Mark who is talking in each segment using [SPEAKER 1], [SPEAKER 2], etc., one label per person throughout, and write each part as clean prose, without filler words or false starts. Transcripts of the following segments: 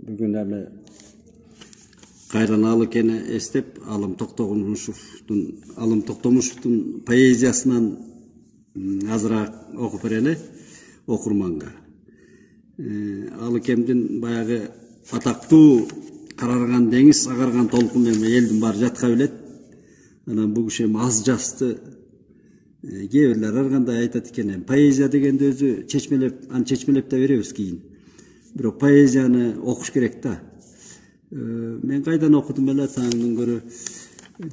[SPEAKER 1] Бүгүн эми кайраан Алыкени эстеп, Алым Токтомушевдун поэзиясынан азыраак окуп берели окурманга. Алыкемдин баягы атактуу карарган деңиз, агарган толкун эми элдин баары жатка билет. Анан бул киши эми аз жасты. Кээ бирлер ар кандай айтат экен, поэзия дегенде өзү чечмелеп да беребиз кийин. Бирок поэзияны окуш керек да. Мен кайдан окудум эле таңдын көрө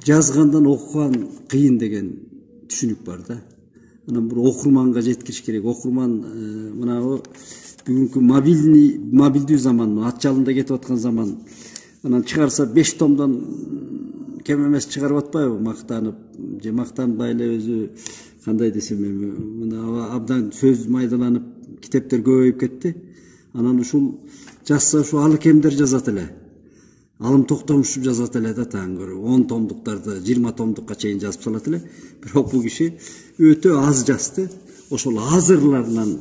[SPEAKER 1] жазгандан окуган кыйын деген түшүнүк бар да. Анан бир окурманга жеткириш керек. Окурман мынабы бүгүнкү мобилдүү заман, ат жалында кетип аткан заман. Анан чыгарса 5 томдон кем эмес чыгарып атпайбы, мактанып же мактанбай эле өзү кандай десем эми мына абдан сөз майдаланып китептер көбөйүп кетти. Анан ушул жазса ушу Алыкемдер жазат эле. Алым Токтомушев жазат эле да таң көрүп 10 томдуктарды 20 томдукка чейин жазып салат эле. Бирок бул киши өтө аз жазды. Ошол азырларынан,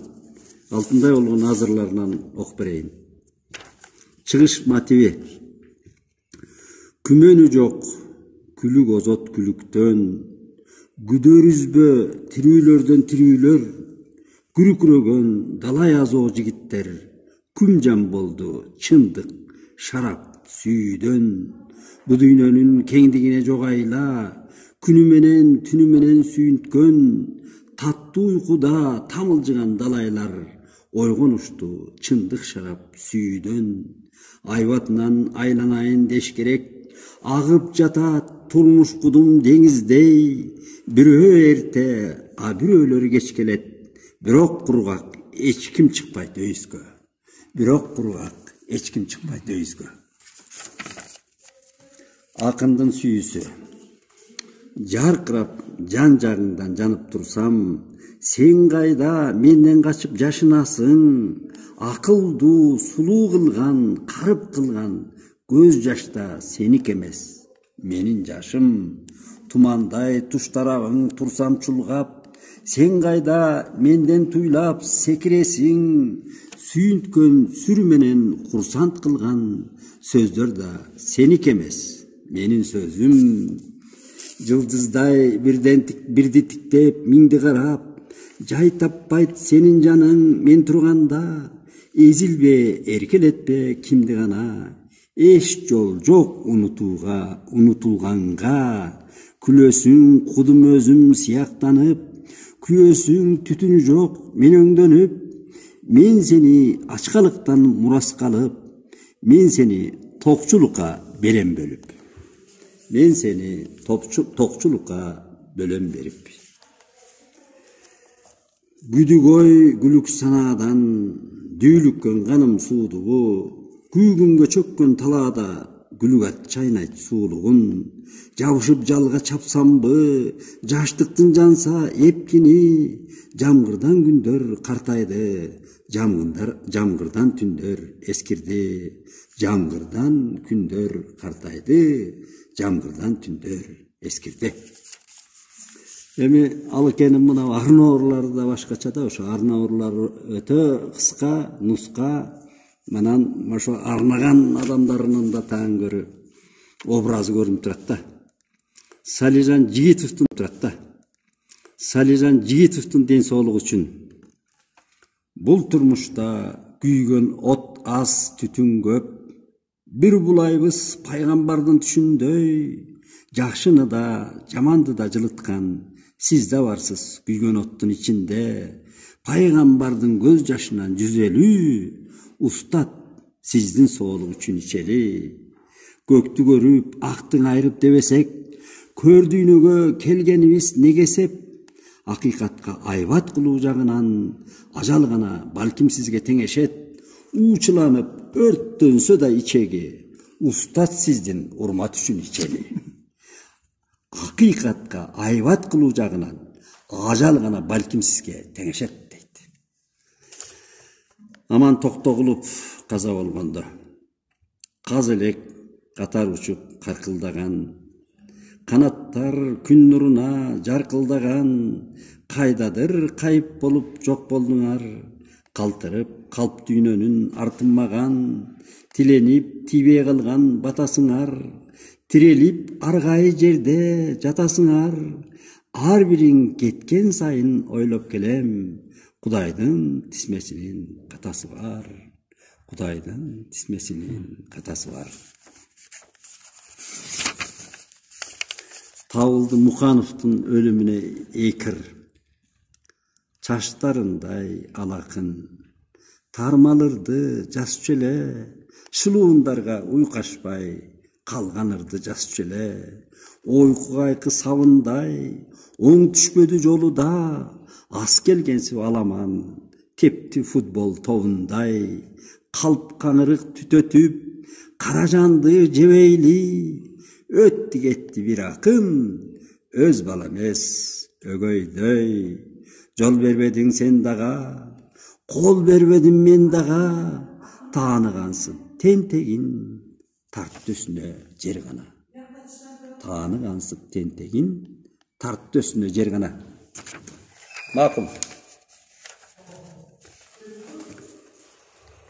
[SPEAKER 1] алтындай болгон азырларынан окуп берейин. Чыгыш мотиви. Күмөнү жок, күлүк озот күлүктөн, күдөрүзбө тирүүлөрдөн тирүүлөр, күрүкрөгөн далай азоо жигиттер, күн жан болду чындык, шарап сүйүүдөн, бу дүйнөнүн кеңдигине жогайла, күнү менен түнү менен сүйүнткөн, таттуу уйкуда тамылжыган далайлар, ойгонушту чындык шарап сүйүүдөн, айбатынан айланайын деш керек, агып жатат турмуш кудум деңиздей, бирөө эрте, а бирөөлөр кеч келет, бирок кургак эч ким чыкпайт өйүзгө. Бирок кургак эч ким чыкпайт өйүзгө. Акындын сүйүүсү. Жаркырап жан жагыңдан жанып турсам, сен кайда менден качып жашынасың, акылдуу сулуу кылган, карып кылган көз жашта сеник эмес, менин жашым. Тумандай туш тарабың турсам чулгап, сен кайда менден туйлап секиресиң, сүйүнткөн сүр менен курсант кылган сөздөр да сеник эмес, менин сөзүм. Жылдыздай бирди тиктеп миңди карап, жай таппайт сенин жаның мен турганда, эзилбе эркелетпе кимди гана, эч жол жок унутууга унутулганга, күлөсүң кудум өзүм сыяктанып, күйөөсүң түтүнү жок мен өңдөнүп, мен сени ачкалыктан мураска алып, мен сени токчулукка берем бөлүп. Мен сени токчулукка бөлөм берип. Күдүгөй күлүк санаадан, дүүлүккөн каным суудугу, күйгүнгө чөккөн талаада күлүк ат чайнайт суулугун, жабышып жалга чапсамбы, жаштыктын жанса эпкини, жамгырдан күндөр картайды, жамгырдан түндөр эскирди, жамгырдан күндөр картайды, жамгырдан түндөр эскирди. Эми Алыкенин мына арноорлары да башкача да, ошо арноорлар өтө кыска, нуска, манан ошо арнаган адамдарынын да таң көрү образы көрүнүп турат да. Салижан Жигитовдун ден соолугу үчүн. Бул турмушта күйгөн от аз, түтүн көп, бир булайбыз пайгамбардын түшүндөй, жакшыны да, жаманды да жылыткан, сиз да барсыз күйгөн оттун ичинде, пайгамбардын көз жашынан жүзелүү, устат сиздин соолук үчүн ичели. Көктү көрүп, актың айрып дебесек, көр дүйнөгө келгенибиз негесеп, акыйкатка айбат кылуу жагынан, ажал гана балким сизге теңешет, уучуланып өрттөнсө да ичеги, устат сиздин урмат үчүн ичели. Акыйкатка айбат кылуу жагынан, ажал гана балким сизге теңешет дейт. Аман Токтогулов каза болгондо, каз элек катар учуп каркылдаган, канаттар күн нуруна жаркылдаган, кайдадыр кайып болуп жок болдуңар, Калтырып калп дүйнөнүн артынмаган, тиленип тийбей калган батасыңар, тирелип аргайы жерде жатасыңар. Ар бириң кеткен сайын ойлоп келем, Кудайдын тисмесинин катасы бар. Кудайдын тисмесинин катасы бар. Табылды Мукановдун өлүмүнө экир. Чачтарындай алакын, тармалырды жасчу эле, шылуундарга уйкашпай калганырды жасчу эле. Ойкуга айкы сабындай, оң түшпөдү жолу да, ас келгенсип аламан, тепти футбол тобундай. Калп каңырык түтөтүп, кара жанды жебейли, өттү кетти бир акын, өз бала эмес, өгөйдөй. Жол бербедиң сен дага, кол бербедим мен дага, тааныгансың тентегин, тартты өсүнө жер гана. Тааныгансың тентегин, тартты өсүнө жер гана. Макул.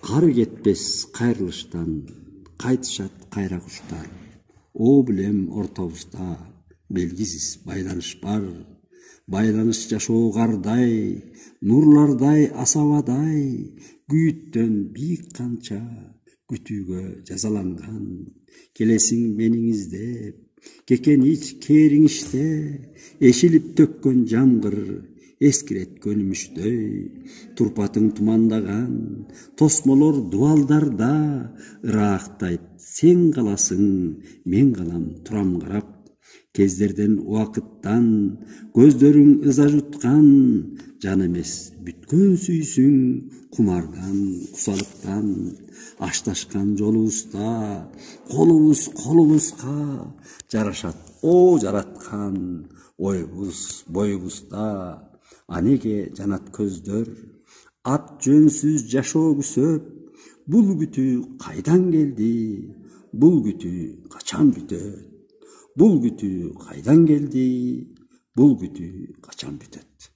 [SPEAKER 1] Кар кетпес кайрылыштан, кайтышат кайра куштар. О билем ортобузда белгисиз байланыш бар. Байланыш жашоо кардай, нурлардай асабадай, күйүттөн бийик канча күтүүгө жазаланган. Келесиң менин издеп, кекенич кериңиште, эшилип төккөн жамгыр эскирет көнүмүштөй. Турпатың тумандаган, тосмолор дубалдарда, ыраактайт сен каласың, мен калам турам карап. Кездерден убакыттан, көздөрүң ыза жуткан, жан эмес бүткөн сүйсүң, кумардан, кусалыктан. Ашташкан жолубузда, колубузга жарашат о жараткан, ойбуз боюбузда. Анеге жанат көздөр, ат жөнсүз жашоо күсөп, бул күтүү кайдан келди, бул күтүү качан бүтөт? Бул күтүү кайдан келди, бул күтүү качан бүтөт?